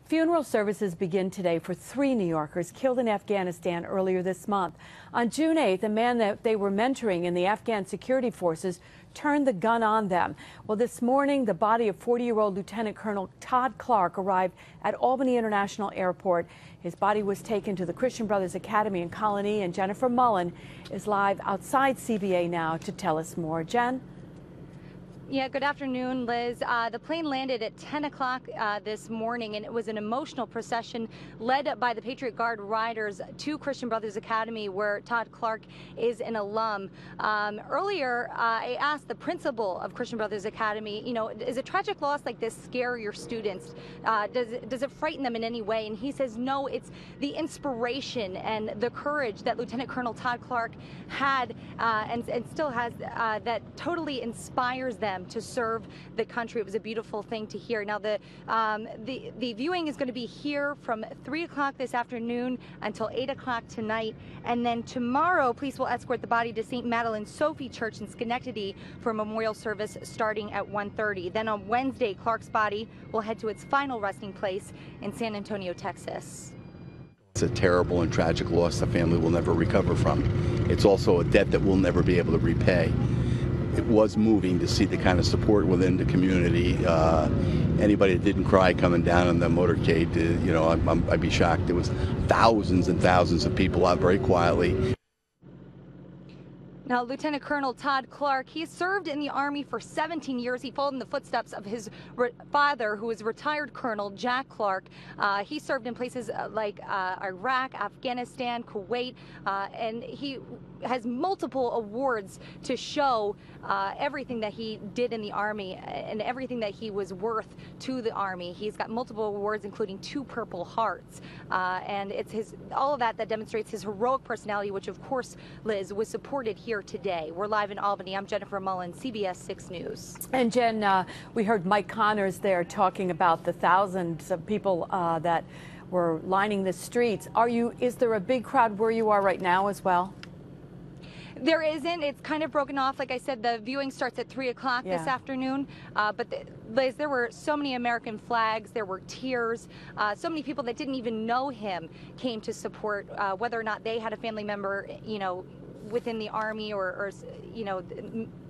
Funeral services begin today for 3 New Yorkers killed in Afghanistan earlier this month. On June 8th, a man that they were mentoring in the Afghan security forces turned the gun on them. Well, this morning, the body of 40-year-old Lieutenant Colonel Todd Clark arrived at Albany International Airport. His body was taken to the Christian Brothers Academy in Colony, and Jennifer Mullen is live outside CBA now to tell us more. Jen? Yeah, good afternoon, Liz. The plane landed at 10 o'clock this morning, and it was an emotional procession led by the Patriot Guard riders to Christian Brothers Academy, where Todd Clark is an alum. Earlier, I asked the principal of Christian Brothers Academy, does a tragic loss like this scare your students? Does it frighten them in any way? And he says, no, it's the inspiration and the courage that Lieutenant Colonel Todd Clark had and still has that totally inspires them to serve the country. It was a beautiful thing to hear. Now, the viewing is going to be here from 3 o'clock this afternoon until 8 o'clock tonight, and then tomorrow, police will escort the body to St. Madeleine Sophie Church in Schenectady for a memorial service starting at 1:30. Then on Wednesday, Clark's body will head to its final resting place in San Antonio, Texas. It's a terrible and tragic loss the family will never recover from. It's also a debt that we'll never be able to repay. It was moving to see the kind of support within the community. Anybody that didn't cry coming down in the motorcade, I'd be shocked. There was thousands and thousands of people out very quietly. Now, Lieutenant Colonel Todd Clark, he served in the Army for 17 years. He followed in the footsteps of his father, who is retired Colonel Jack Clark. He served in places like Iraq, Afghanistan, Kuwait, and he has multiple awards to show everything that he did in the Army and everything that he was worth to the Army. He's got multiple awards, including 2 Purple Hearts. And it's all of that demonstrates his heroic personality, which, of course, Liz, was supported here today. We're live in Albany. I'm Jennifer Mullen, CBS 6 News. And Jen, we heard Mike Connors there talking about the thousands of people that were lining the streets. Is there a big crowd where you are right now as well? There isn't. It's kind of broken off. Like I said, the viewing starts at 3 o'clock this afternoon. But Liz, there were so many American flags. There were tears. So many people that didn't even know him came to support, whether or not they had a family member, within the Army or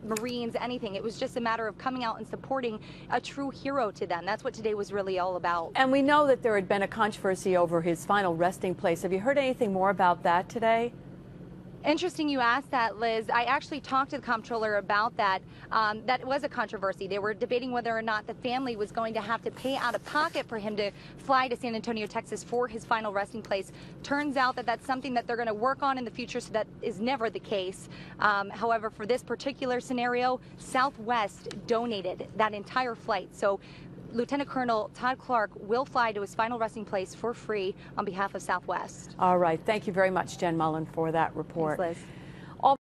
Marines, anything. It was just a matter of coming out and supporting a true hero to them. That's what today was really all about. And we know that there had been a controversy over his final resting place. Have you heard anything more about that today? Interesting you asked that, Liz. I actually talked to the comptroller about that. That was a controversy. They were debating whether or not the family was going to have to pay out of pocket for him to fly to San Antonio, Texas for his final resting place. Turns out that that's something that they're going to work on in the future, so that is never the case. However, for this particular scenario, Southwest donated that entire flight. So Lieutenant Colonel Todd Clark will fly to his final resting place for free on behalf of Southwest. All right. Thank you very much, Jen Mullen, for that report. Thanks, Liz.